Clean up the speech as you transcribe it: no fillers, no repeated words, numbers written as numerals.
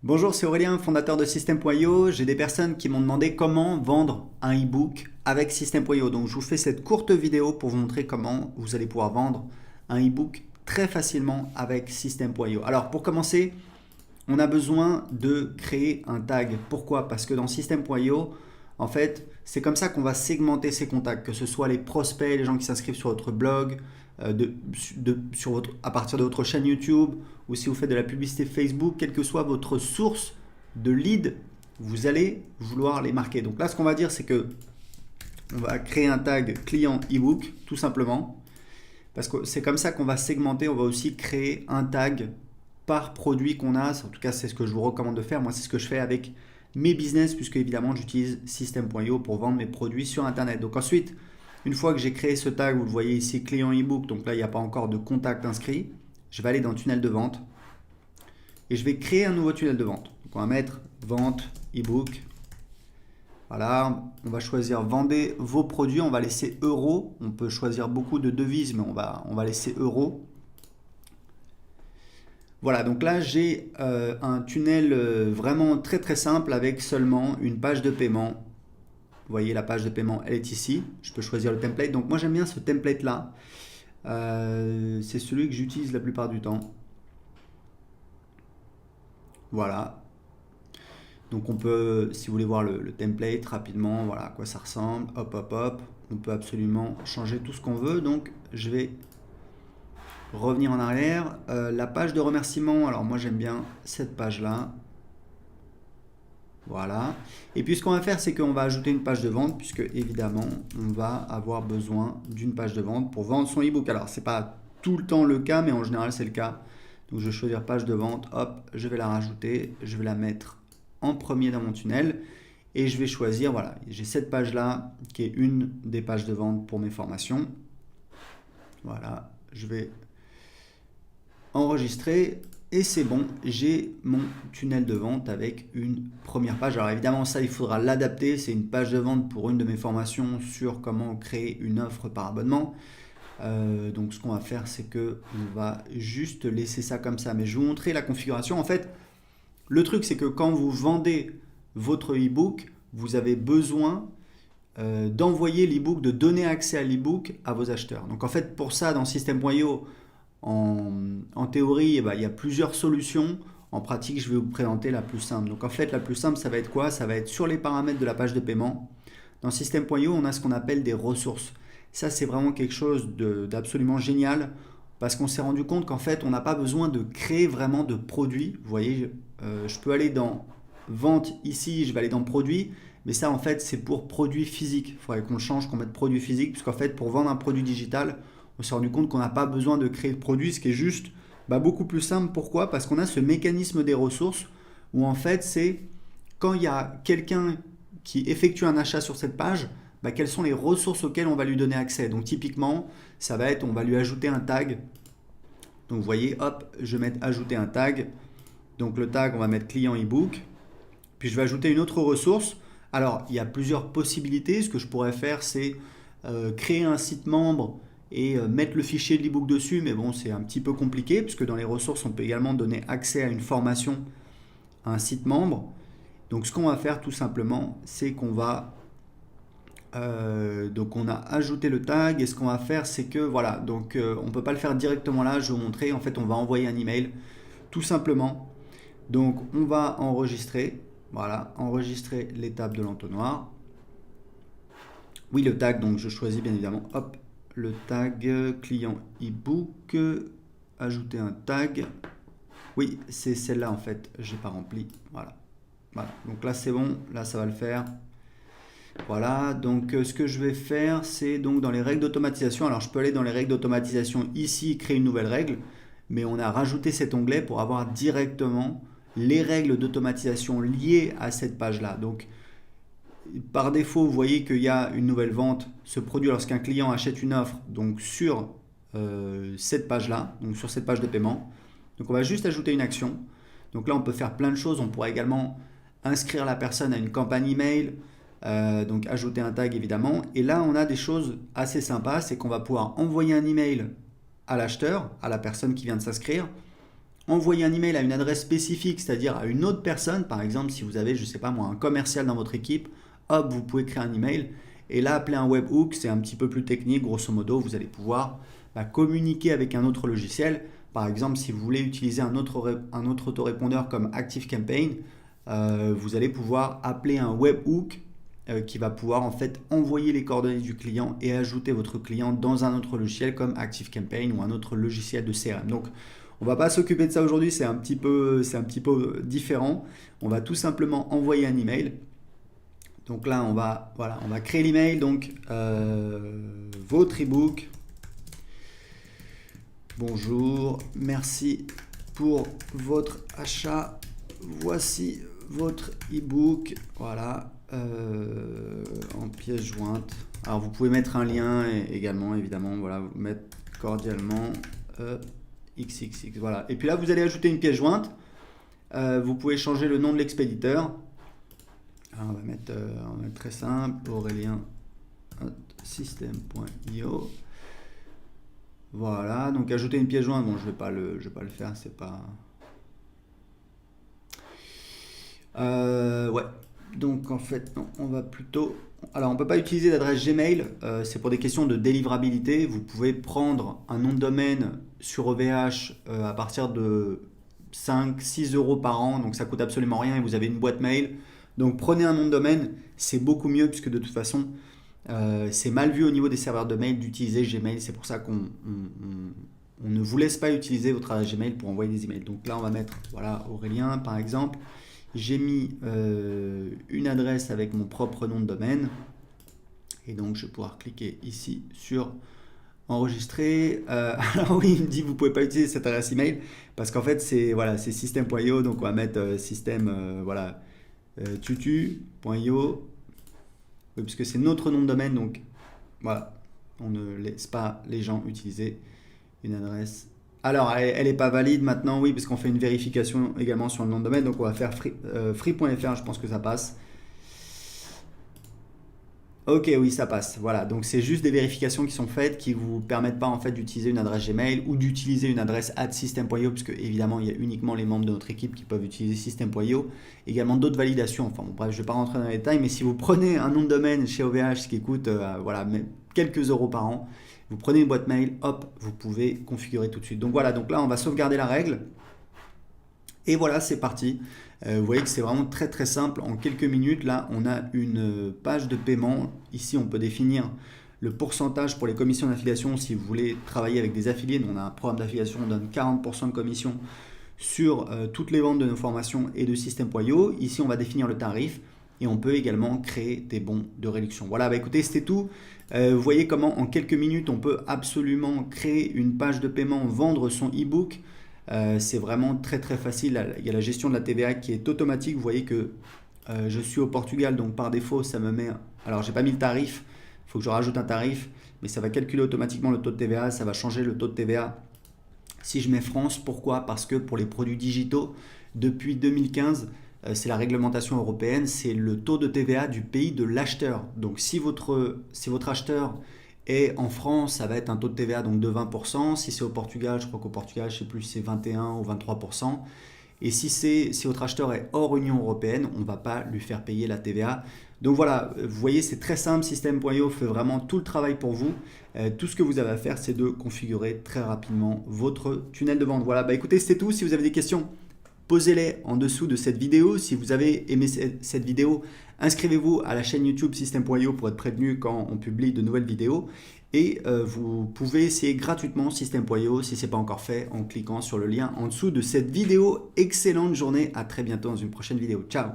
Bonjour, c'est Aurélien, fondateur de System.io. J'ai des personnes qui m'ont demandé comment vendre un e-book avec System.io. Donc je vous fais cette courte vidéo pour vous montrer comment vous allez pouvoir vendre un e-book très facilement avec System.io. Alors pour commencer, on a besoin de créer un tag. Pourquoi? Parce que dans System.io, en fait, c'est comme ça qu'on va segmenter ses contacts, que ce soit les prospects, les gens qui s'inscrivent sur votre blog, à partir de votre chaîne YouTube, ou si vous faites de la publicité Facebook, quelle que soit votre source de lead, vous allez vouloir les marquer. Donc là, ce qu'on va dire, c'est que on va créer un tag client ebook, tout simplement, parce que c'est comme ça qu'on va segmenter. On va aussi créer un tag par produit qu'on a. En tout cas, c'est ce que je vous recommande de faire. Moi, c'est ce que je fais avec mes business, puisque évidemment, j'utilise System.io pour vendre mes produits sur Internet. Donc ensuite, une fois que j'ai créé ce tag, vous le voyez ici, client ebook, donc là, il n'y a pas encore de contact inscrit, je vais aller dans tunnel de vente et je vais créer un nouveau tunnel de vente. Donc on va mettre vente ebook. Voilà, on va choisir vendez vos produits, on va laisser euros. On peut choisir beaucoup de devises, mais on va laisser euros. Voilà, donc là j'ai un tunnel vraiment très très simple avec seulement une page de paiement. Vous voyez, la page de paiement, elle est ici. Je peux choisir le template. Donc moi, j'aime bien ce template-là. C'est celui que j'utilise la plupart du temps. Voilà. Donc on peut, si vous voulez voir le template rapidement, voilà à quoi ça ressemble. Hop, hop, hop. On peut absolument changer tout ce qu'on veut. Donc je vais revenir en arrière. La page de remerciement, alors moi, j'aime bien cette page-là. Voilà. Et puis ce qu'on va faire, c'est qu'on va ajouter une page de vente, puisque évidemment, on va avoir besoin d'une page de vente pour vendre son ebook. Alors, c'est pas tout le temps le cas, mais en général, c'est le cas. Donc, je vais choisir page de vente. Hop, je vais la rajouter. Je vais la mettre en premier dans mon tunnel. Et je vais choisir, voilà, j'ai cette page-là qui est une des pages de vente pour mes formations. Voilà, je vais enregistrer. Et c'est bon, j'ai mon tunnel de vente avec une première page. Alors évidemment, ça, il faudra l'adapter. C'est une page de vente pour une de mes formations sur comment créer une offre par abonnement. Donc ce qu'on va faire, c'est que on va juste laisser ça comme ça. Mais je vais vous montrer la configuration. En fait, le truc, c'est que quand vous vendez votre e-book, vous avez besoin d'envoyer l'e-book, de donner accès à l'e-book à vos acheteurs. Donc en fait, pour ça, dans System.io, en théorie, il y a plusieurs solutions. En pratique, je vais vous présenter la plus simple. Donc en fait, la plus simple, ça va être quoi? Ça va être sur les paramètres de la page de paiement. Dans System.io, on a ce qu'on appelle des ressources. Ça, c'est vraiment quelque chose d'absolument génial parce qu'on s'est rendu compte qu'en fait, on n'a pas besoin de créer vraiment de produits. Vous voyez, je peux aller dans vente ici, je vais aller dans produit. Mais ça, en fait, c'est pour produit physique. Il faudrait qu'on le change, qu'on mette produit physique, puisqu'en fait, pour vendre un produit digital, on s'est rendu compte qu'on n'a pas besoin de créer de produit, ce qui est juste beaucoup plus simple. Pourquoi? Parce qu'on a ce mécanisme des ressources où en fait c'est quand il y a quelqu'un qui effectue un achat sur cette page, quelles sont les ressources auxquelles on va lui donner accès. Donc typiquement, ça va être, on va lui ajouter un tag. Donc vous voyez, hop, je vais mettre ajouter un tag. Donc le tag, on va mettre client ebook. Puis je vais ajouter une autre ressource. Alors il y a plusieurs possibilités. Ce que je pourrais faire, c'est créer un site membre et mettre le fichier de l'ebook dessus, mais bon, c'est un petit peu compliqué, puisque dans les ressources, on peut également donner accès à une formation, à un site membre. Donc ce qu'on va faire tout simplement, c'est qu'on va... donc on a ajouté le tag, et ce qu'on va faire, c'est que, voilà, donc on ne peut pas le faire directement là, je vais vous montrer, en fait, on va envoyer un email, tout simplement. Donc on va enregistrer, voilà, enregistrer l'étape de l'entonnoir. Oui, le tag, donc je choisis bien évidemment, hop, le tag client ebook, ajouter un tag. Oui, c'est celle-là en fait, j'ai pas rempli. Voilà. Voilà. Donc là c'est bon, là ça va le faire. Voilà, donc ce que je vais faire, c'est donc dans les règles d'automatisation. Alors je peux aller dans les règles d'automatisation ici, créer une nouvelle règle, mais on a rajouté cet onglet pour avoir directement les règles d'automatisation liées à cette page-là. Donc par défaut, vous voyez qu'il y a une nouvelle vente se produit lorsqu'un client achète une offre donc sur cette page-là, donc sur cette page de paiement. Donc on va juste ajouter une action. Donc là, on peut faire plein de choses. On pourrait également inscrire la personne à une campagne email, donc ajouter un tag évidemment. Et là, on a des choses assez sympas, c'est qu'on va pouvoir envoyer un email à l'acheteur, à la personne qui vient de s'inscrire. envoyer un email à une adresse spécifique, c'est-à-dire à une autre personne. Par exemple, si vous avez, je ne sais pas moi, un commercial dans votre équipe, hop, vous pouvez créer un email. Et là, appeler un webhook, c'est un petit peu plus technique. Grosso modo, vous allez pouvoir communiquer avec un autre logiciel. Par exemple, si vous voulez utiliser un autre autorépondeur comme ActiveCampaign, vous allez pouvoir appeler un webhook qui va pouvoir en fait envoyer les coordonnées du client et ajouter votre client dans un autre logiciel comme ActiveCampaign ou un autre logiciel de CRM. Donc, on ne va pas s'occuper de ça aujourd'hui, c'est un petit peu différent. On va tout simplement envoyer un email. Donc là, on va créer l'email. Donc, votre ebook. Bonjour, merci pour votre achat. Voici votre ebook. Voilà, en pièce jointe. Alors, vous pouvez mettre un lien également, évidemment. Voilà, vous mettre cordialement XXX. Voilà. Et puis là, vous allez ajouter une pièce jointe. Vous pouvez changer le nom de l'expéditeur. Alors, on va mettre très simple, aurélien@system.io. Voilà, donc ajouter une pièce jointe, bon je vais pas le faire, c'est pas... ouais, donc en fait non, on va plutôt... Alors on peut pas utiliser d'adresse Gmail, c'est pour des questions de délivrabilité. Vous pouvez prendre un nom de domaine sur OVH à partir de 5-6 euros par an, donc ça coûte absolument rien et vous avez une boîte mail. Donc prenez un nom de domaine, c'est beaucoup mieux puisque de toute façon c'est mal vu au niveau des serveurs de mail d'utiliser Gmail. C'est pour ça qu'on ne vous laisse pas utiliser votre adresse Gmail pour envoyer des emails. Donc là on va mettre voilà Aurélien par exemple. J'ai mis une adresse avec mon propre nom de domaine et donc je vais pouvoir cliquer ici sur enregistrer. Alors oui, il me dit vous pouvez pas utiliser cette adresse email parce qu'en fait c'est voilà, c'est system.io, donc on va mettre system voilà tutu.io, oui, puisque c'est notre nom de domaine, donc voilà, on ne laisse pas les gens utiliser une adresse. Alors elle n'est pas valide maintenant, oui, parce qu'on fait une vérification également sur le nom de domaine, donc on va faire free.fr, je pense que ça passe. Ok, oui, ça passe. Voilà, donc c'est juste des vérifications qui sont faites qui vous permettent pas en fait d'utiliser une adresse Gmail ou d'utiliser une adresse @system.io, puisque évidemment il y a uniquement les membres de notre équipe qui peuvent utiliser system.io. Également d'autres validations. Enfin bon, bref, je vais pas rentrer dans les détails, mais si vous prenez un nom de domaine chez OVH, ce qui coûte voilà quelques euros par an, vous prenez une boîte mail, hop, vous pouvez configurer tout de suite. Donc voilà, donc là on va sauvegarder la règle. Et voilà, c'est parti. Vous voyez que c'est vraiment très très simple. En quelques minutes, là, on a une page de paiement. Ici, on peut définir le pourcentage pour les commissions d'affiliation. Si vous voulez travailler avec des affiliés, on a un programme d'affiliation, on donne 40% de commission sur toutes les ventes de nos formations et de System.io. Ici, on va définir le tarif et on peut également créer des bons de réduction. Voilà, écoutez, c'était tout. Vous voyez comment en quelques minutes, on peut absolument créer une page de paiement, vendre son e-book. C'est vraiment très très facile. Il y a la gestion de la TVA qui est automatique. Vous voyez que je suis au Portugal, donc par défaut ça me met... Alors j'ai pas mis le tarif, il faut que je rajoute un tarif, mais ça va calculer automatiquement le taux de TVA, ça va changer le taux de TVA si je mets France. Pourquoi? Parce que pour les produits digitaux, depuis 2015, c'est la réglementation européenne, c'est le taux de TVA du pays de l'acheteur. Donc si votre acheteur et en France, ça va être un taux de TVA donc de 20%. Si c'est au Portugal, je crois qu'au Portugal, je ne sais plus si c'est 21 ou 23%. Et si votre acheteur est hors Union européenne, on ne va pas lui faire payer la TVA. Donc voilà, vous voyez, c'est très simple. System.io fait vraiment tout le travail pour vous. Tout ce que vous avez à faire, c'est de configurer très rapidement votre tunnel de vente. Voilà, écoutez, c'est tout. Si vous avez des questions, posez-les en dessous de cette vidéo. Si vous avez aimé cette vidéo, inscrivez-vous à la chaîne YouTube System.io pour être prévenu quand on publie de nouvelles vidéos. Et vous pouvez essayer gratuitement System.io si ce n'est pas encore fait en cliquant sur le lien en dessous de cette vidéo. Excellente journée, à très bientôt dans une prochaine vidéo. Ciao!